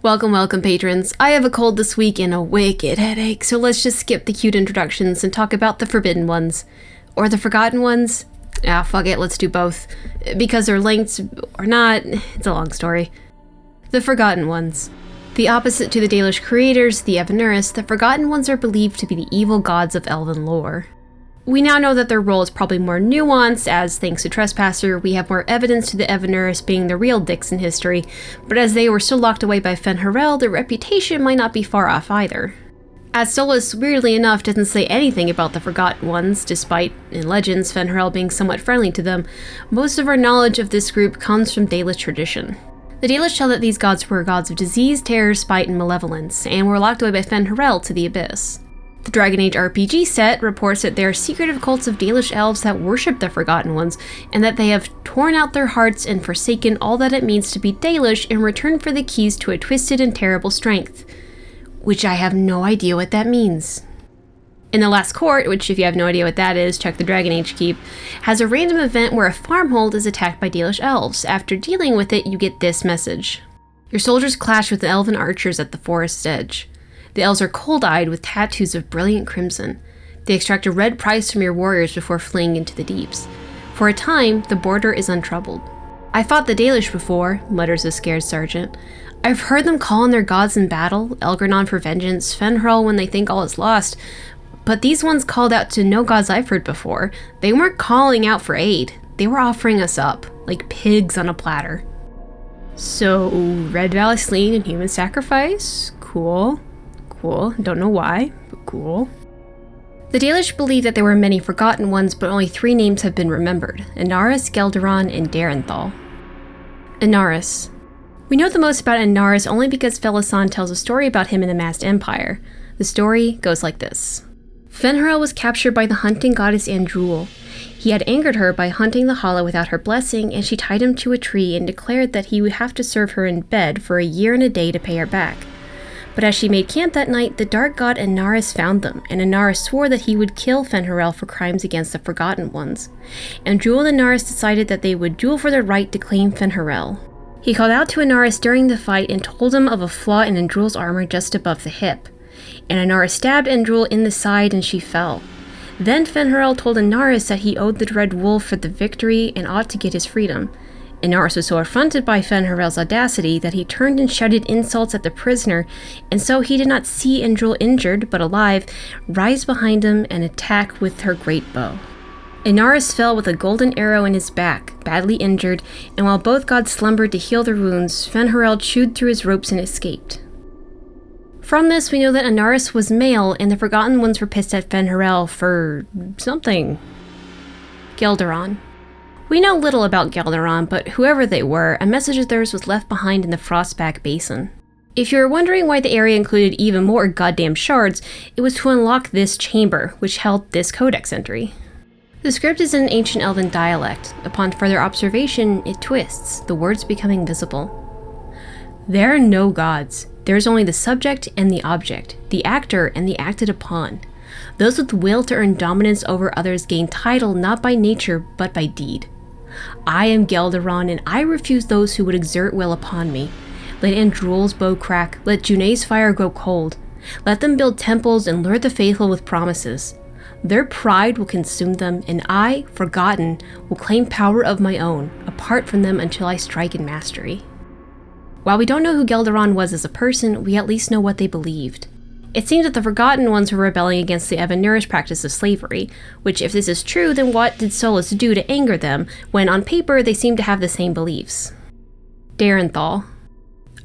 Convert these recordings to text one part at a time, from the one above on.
Welcome, patrons. I have a cold this week and a wicked headache, so let's just skip the cute introductions and talk about the forbidden ones. Or the forgotten ones? Ah, fuck it, let's do both. Because they're linked, or not, it's a long story. The Forgotten Ones. The opposite to the Dalish creators, the Evanuris, the Forgotten Ones are believed to be the evil gods of elven lore. We now know that their role is probably more nuanced, as thanks to Trespasser, we have more evidence to the Evanuris being the real dicks in history, but as they were still locked away by Fen'Harel, their reputation might not be far off either. As Solus, weirdly enough, doesn't say anything about the Forgotten Ones, despite, in legends, Fen'Harel being somewhat friendly to them, most of our knowledge of this group comes from Dalish tradition. The Dalish tell that these gods were gods of disease, terror, spite, and malevolence, and were locked away by Fen'Harel to the Abyss. The Dragon Age RPG set reports that there are secretive cults of Dalish elves that worship the Forgotten Ones, and that they have torn out their hearts and forsaken all that it means to be Dalish in return for the keys to a twisted and terrible strength. Which I have no idea what that means. In the Last Court, which if you have no idea what that is, check the Dragon Age Keep, has a random event where a farmhold is attacked by Dalish elves. After dealing with it, you get this message. Your soldiers clash with the elven archers at the forest's edge. The elves are cold-eyed with tattoos of brilliant crimson. They extract a red price from your warriors before fleeing into the deeps. For a time, the border is untroubled. I fought the Dalish before, mutters a scared sergeant. I've heard them call on their gods in battle, Elgranon for vengeance, Fen'Harel when they think all is lost, but these ones called out to no gods I've heard before. They weren't calling out for aid. They were offering us up, like pigs on a platter. So, red vallaslin and human sacrifice? Cool. Don't know why, but cool. The Dalish believe that there were many Forgotten Ones, but only 3 names have been remembered: Inaris, Gelderon, and Darenthal. Inaris. We know the most about Inaris only because Felisan tells a story about him in the Masked Empire. The story goes like this. Fen'Harel was captured by the hunting goddess Andruil. He had angered her by hunting the Hollow without her blessing, and she tied him to a tree and declared that he would have to serve her in bed for a year and a day to pay her back. But as she made camp that night, the dark god Inaris found them, and Inaris swore that he would kill Fen'Harel for crimes against the Forgotten Ones. Andruil and Inaris decided that they would duel for the right to claim Fen'Harel. He called out to Inaris during the fight and told him of a flaw in Andruil's armor just above the hip. And Inaris stabbed Andruil in the side and she fell. Then Fen'Harel told Inaris that he owed the Dread Wolf for the victory and ought to get his freedom. Inaris was so affronted by Fen'Harel's audacity that he turned and shouted insults at the prisoner, and so he did not see Andruil injured, but alive, rise behind him and attack with her great bow. Inaris fell with a golden arrow in his back, badly injured, and while both gods slumbered to heal their wounds, Fen'Harel chewed through his ropes and escaped. From this, we know that Inaris was male, and the Forgotten Ones were pissed at Fen'Harel for something. Gelderon. We know little about Gelderon, but whoever they were, a message of theirs was left behind in the Frostback Basin. If you're wondering why the area included even more goddamn shards, it was to unlock this chamber, which held this codex entry. The script is in an ancient elven dialect. Upon further observation, it twists, the words becoming visible. There are no gods. There is only the subject and the object, the actor and the acted upon. Those with will to earn dominance over others gain title not by nature, but by deed. I am Gelderon, and I refuse those who would exert will upon me. Let Andruil's bow crack, let June's fire grow cold. Let them build temples and lure the faithful with promises. Their pride will consume them, and I, Forgotten, will claim power of my own, apart from them until I strike in mastery. While we don't know who Gelderon was as a person, we at least know what they believed. It seems that the Forgotten Ones were rebelling against the Evanuris practice of slavery, which if this is true, then what did Solus do to anger them, when on paper they seem to have the same beliefs? Darenthal.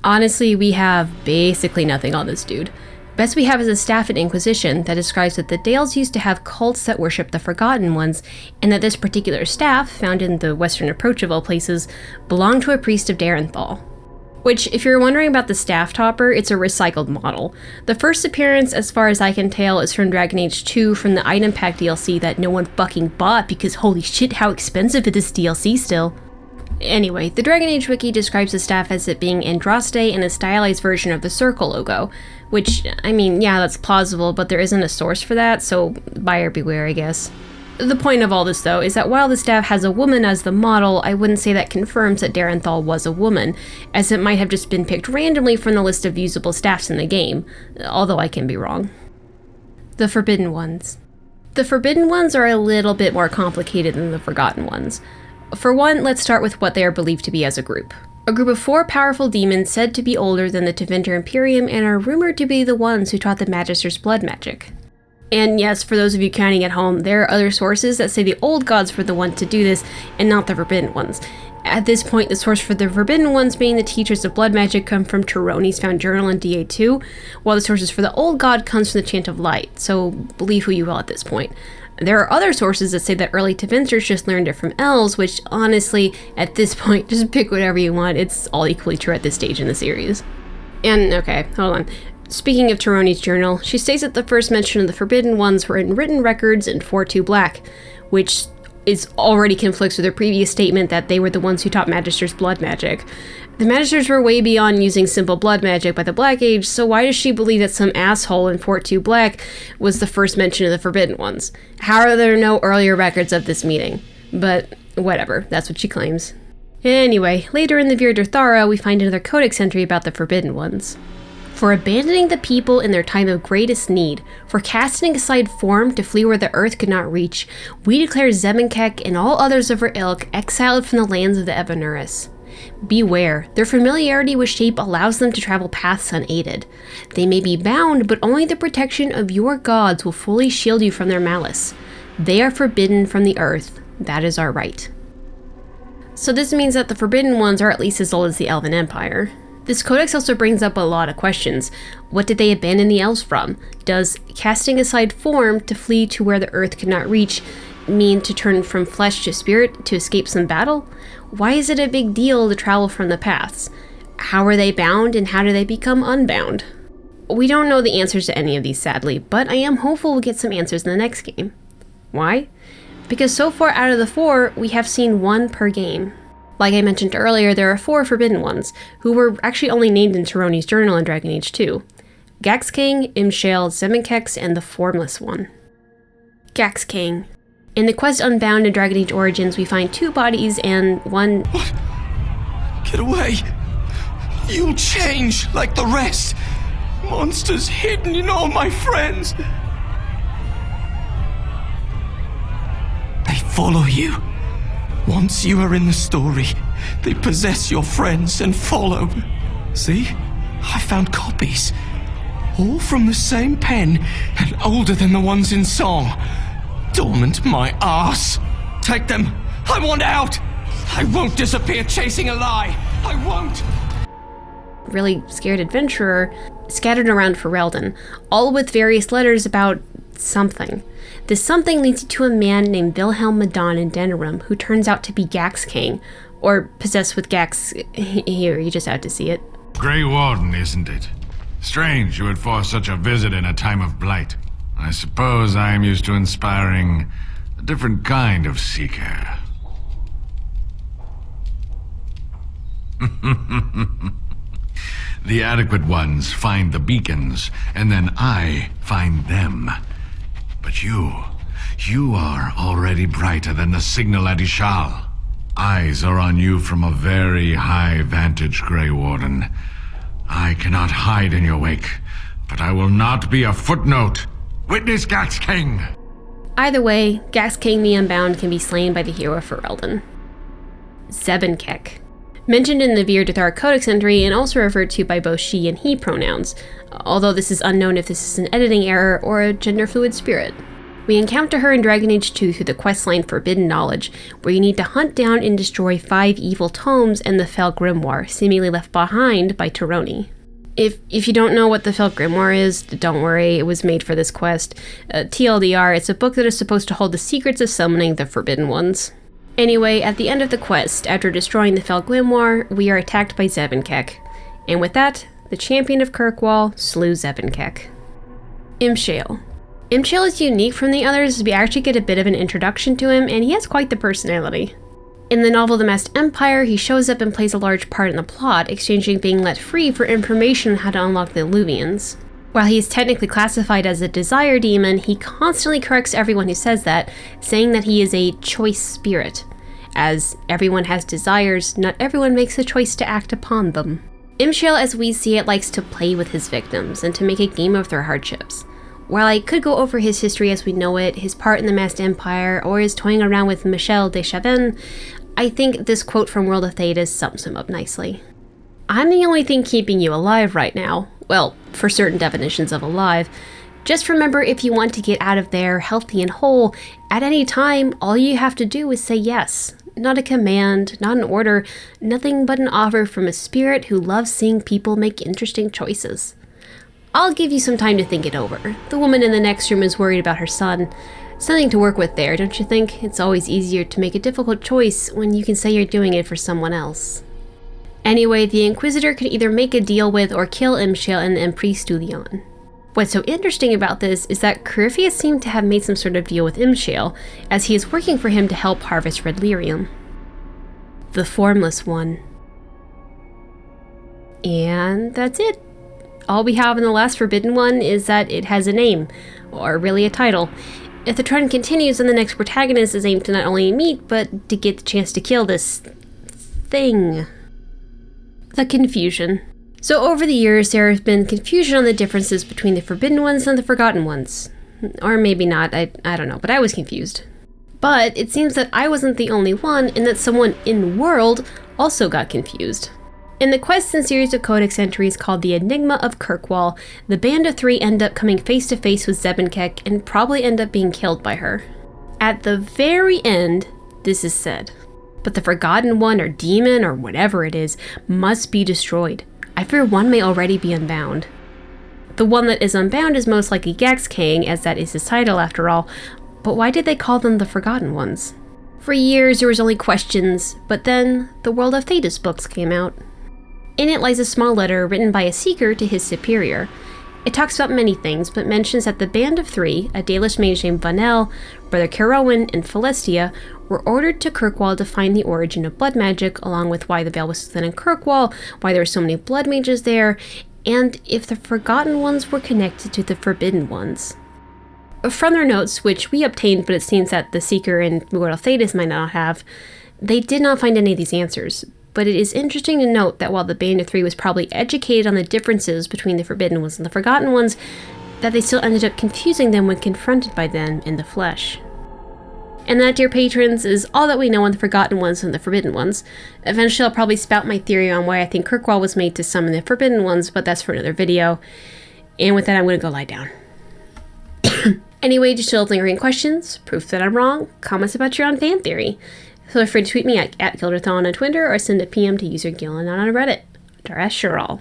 Honestly, we have basically nothing on this dude. Best we have is a staff at Inquisition that describes that the Dales used to have cults that worship the Forgotten Ones, and that this particular staff, found in the Western Approach of all places, belonged to a priest of Darenthal. Which, if you're wondering about the staff topper, it's a recycled model. The first appearance, as far as I can tell, is from Dragon Age 2 from the item pack DLC that no one fucking bought because holy shit, how expensive is this DLC still? Anyway, the Dragon Age wiki describes the staff as it being Andraste and a stylized version of the circle logo, which, I mean, yeah, that's plausible, but there isn't a source for that, so buyer beware, I guess. The point of all this, though, is that while the staff has a woman as the model, I wouldn't say that confirms that Darenthal was a woman, as it might have just been picked randomly from the list of usable staffs in the game, although I can be wrong. The Forbidden Ones. The Forbidden Ones are a little bit more complicated than the Forgotten Ones. For one, let's start with what they are believed to be as a group. A group of 4 powerful demons said to be older than the Tevinter Imperium and are rumored to be the ones who taught the Magisters blood magic. And yes, for those of you counting at home, there are other sources that say the old gods were the ones to do this, and not the Forbidden Ones. At this point, the source for the Forbidden Ones being the teachers of blood magic come from Tironi's found journal in DA2, while the sources for the old god comes from the Chant of Light, so believe who you will at this point. There are other sources that say that early Tevinters just learned it from elves, which honestly, at this point, just pick whatever you want, it's all equally true at this stage in the series. And okay, hold on. Speaking of Tironi's journal, she states that the first mention of the Forbidden Ones were in written records in 4.2 Black, which is already conflicts with her previous statement that they were the ones who taught Magisters blood magic. The Magisters were way beyond using simple blood magic by the Black Age, so why does she believe that some asshole in 4.2 Black was the first mention of the Forbidden Ones? How are there no earlier records of this meeting? But whatever, that's what she claims. Anyway, later in the Vir Thara, we find another codex entry about the Forbidden Ones. For abandoning the people in their time of greatest need, for casting aside form to flee where the earth could not reach, we declare Zemenkek and all others of her ilk exiled from the lands of the Evanuris. Beware, their familiarity with shape allows them to travel paths unaided. They may be bound, but only the protection of your gods will fully shield you from their malice. They are forbidden from the earth. That is our right. So this means that the Forbidden Ones are at least as old as the Elven Empire. This codex also brings up a lot of questions. What did they abandon the elves from? Does casting aside form to flee to where the earth could not reach mean to turn from flesh to spirit to escape some battle? Why is it a big deal to travel from the paths? How are they bound and how do they become unbound? We don't know the answers to any of these, sadly, but I am hopeful we'll get some answers in the next game. Why? Because so far out of the 4, we have seen 1 per game. Like I mentioned earlier, there are 4 Forbidden Ones, who were actually only named in Tironi's journal in Dragon Age 2. Gaxking, Imshale, Zemenkex, and the Formless one. Gaxking. In the quest Unbound in Dragon Age Origins, we find 2 bodies and 1... What? Get away! You'll change like the rest! Monsters hidden in all my friends! They follow you. Once you are in the story, they possess your friends and follow. See? I found copies. All from the same pen and older than the ones in song. Dormant my ass. Take them. I want out. I won't disappear chasing a lie. I won't. Really scared adventurer scattered around Ferelden, all with various letters about something. This something leads you to a man named Wilhelm Madon in Denerim, who turns out to be Gaxking, or possessed with Gax... Here, you just had to see it. Grey Warden, isn't it? Strange you would force such a visit in a time of blight. I suppose I am used to inspiring a different kind of seeker. The adequate ones find the beacons, and then I find them. But you are already brighter than the signal at Ishal. Eyes are on you from a very high vantage, Grey Warden. I cannot hide in your wake, but I will not be a footnote. Witness Gaxking! Either way, Gaxking the Unbound can be slain by the hero Ferelden. Zebenkek. Mentioned in the Vir Thara Codex entry and also referred to by both she and he pronouns, although this is unknown if this is an editing error or a gender-fluid spirit. We encounter her in Dragon Age 2 through the questline Forbidden Knowledge, where you need to hunt down and destroy 5 evil tomes and the Fel Grimoire, seemingly left behind by Tironi. If you don't know what the Fel Grimoire is, don't worry, it was made for this quest. TLDR, it's a book that is supposed to hold the secrets of summoning the Forbidden Ones. Anyway, at the end of the quest, after destroying the Fel Grimoire, we are attacked by Zebenkek. And with that, the champion of Kirkwall slew Zebenkek. Imshale. Imshale is unique from the others as we actually get a bit of an introduction to him, and he has quite the personality. In the novel The Masked Empire, he shows up and plays a large part in the plot, exchanging being let free for information on how to unlock the Illuvians. While he is technically classified as a desire demon, he constantly corrects everyone who says that, saying that he is a choice spirit. As everyone has desires, not everyone makes a choice to act upon them. Imshale, as we see it, likes to play with his victims and to make a game of their hardships. While I could go over his history as we know it, his part in the Masked Empire, or his toying around with Michel de Chavannes, I think this quote from World of Thedas sums him up nicely. I'm the only thing keeping you alive right now. Well, for certain definitions of alive. Just remember, if you want to get out of there healthy and whole, at any time, all you have to do is say yes. Not a command, not an order, nothing but an offer from a spirit who loves seeing people make interesting choices. I'll give you some time to think it over. The woman in the next room is worried about her son. Something to work with there, don't you think? It's always easier to make a difficult choice when you can say you're doing it for someone else. Anyway, the Inquisitor could either make a deal with or kill Imshale and the Emprise Studion. What's so interesting about this is that Corypheus seemed to have made some sort of deal with Imshale, as he is working for him to help harvest red lyrium. The Formless One. And that's it. All we have in the last Forbidden One is that it has a name, or really a title. If the trend continues, then the next protagonist is aimed to not only meet, but to get the chance to kill this thing. The confusion. So over the years, there has been confusion on the differences between the Forbidden Ones and the Forgotten Ones. Or maybe not, I don't know, but I was confused. But it seems that I wasn't the only one, and that someone in-world also got confused. In the quest and series of codex entries called the Enigma of Kirkwall, the band of three end up coming face to face with Zebenkek and probably end up being killed by her. At the very end, this is said. But the Forgotten One or demon or whatever it is must be destroyed. I fear one may already be unbound. The one that is unbound is most likely Gaxkang, as that is his title after all, but why did they call them the Forgotten Ones? For years there was only questions, but then the World of Thedas books came out. In it lies a small letter written by a seeker to his superior. It talks about many things, but mentions that the band of three, a Dalish mage named Vanel, Brother Carowan, and Celestia, were ordered to Kirkwall to find the origin of blood magic, along with why the Veil was thin in Kirkwall, why there were so many blood mages there, and if the Forgotten Ones were connected to the Forbidden Ones. From their notes, which we obtained, but it seems that the Seeker in World of Thedas might not have, they did not find any of these answers. But it is interesting to note that while the Band of Three was probably educated on the differences between the Forbidden Ones and the Forgotten Ones, that they still ended up confusing them when confronted by them in the flesh. And that, dear patrons, is all that we know on the Forgotten Ones and the Forbidden Ones. Eventually I'll probably spout my theory on why I think Kirkwall was made to summon the Forbidden Ones, but that's for another video. And with that, I'm going to go lie down. Anyway, just still lingering questions, proof that I'm wrong, comments about your own fan theory. Feel free to tweet me at Gilderthon on Twitter or send a PM to user Gillen on Reddit. Darashural.